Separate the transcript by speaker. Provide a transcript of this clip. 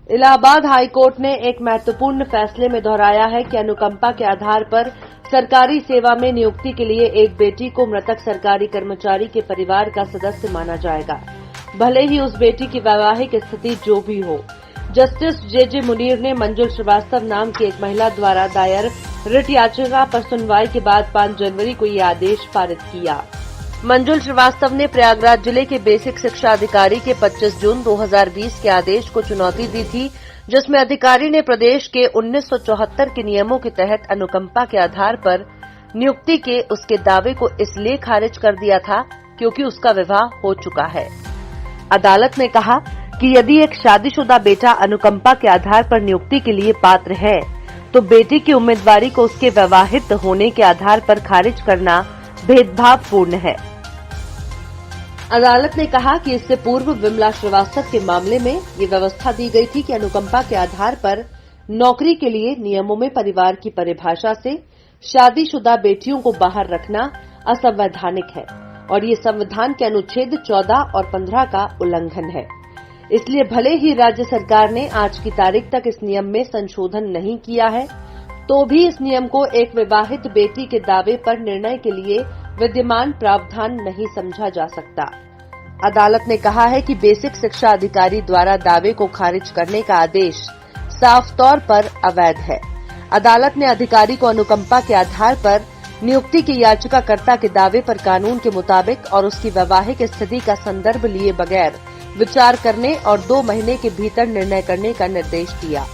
Speaker 1: Allahabad high court ने एक महत्वपूर्ण फैसले में दोहराया है कि अनुकंपा के आधार पर सरकारी सेवा में नियुक्ति के लिए एक बेटी को मृतक सरकारी कर्मचारी के परिवार का सदस्य माना जाएगा, भले ही उस बेटी की वैवाहिक स्थिति जो भी हो। जस्टिस जे मुनीर ने मंजुल श्रीवास्तव नाम की एक महिला द्वारा दायर रिट याचिका पर सुनवाई के बाद 5 जनवरी को ये आदेश पारित किया। मंजुल श्रीवास्तव ने प्रयागराज जिले के बेसिक शिक्षा अधिकारी के 25 जून 2020 के आदेश को चुनौती दी थी, जिसमें अधिकारी ने प्रदेश के 1974 के नियमों के तहत अनुकंपा के आधार पर नियुक्ति के उसके दावे को इसलिए खारिज कर दिया था क्योंकि उसका विवाह हो चुका है। अदालत ने कहा कि यदि एक शादीशुदा बेटा अनुकंपा के आधार पर नियुक्ति के लिए पात्र है, तो बेटी की उम्मीदवारी को उसके विवाहित होने के आधार पर खारिज करना भेदभावपूर्ण है। अदालत ने कहा कि इससे पूर्व विमला श्रीवास्तव के मामले में ये व्यवस्था दी गई थी कि अनुकंपा के आधार पर नौकरी के लिए नियमों में परिवार की परिभाषा से शादीशुदा बेटियों को बाहर रखना असंवैधानिक है और ये संविधान के अनुच्छेद 14 और 15 का उल्लंघन है। इसलिए भले ही राज्य सरकार ने आज की तारीख तक इस नियम में संशोधन नहीं किया है, तो भी इस नियम को एक विवाहित बेटी के दावे पर निर्णय के लिए विद्यमान प्रावधान नहीं समझा जा सकता। अदालत ने कहा है कि बेसिक शिक्षा अधिकारी द्वारा दावे को खारिज करने का आदेश साफ तौर पर अवैध है। अदालत ने अधिकारी को अनुकंपा के आधार पर नियुक्ति की याचिकाकर्ता के दावे पर कानून के मुताबिक और उसकी वैवाहिक स्थिति का संदर्भ लिए बगैर विचार करने और 2 महीने के भीतर निर्णय करने का निर्देश दिया।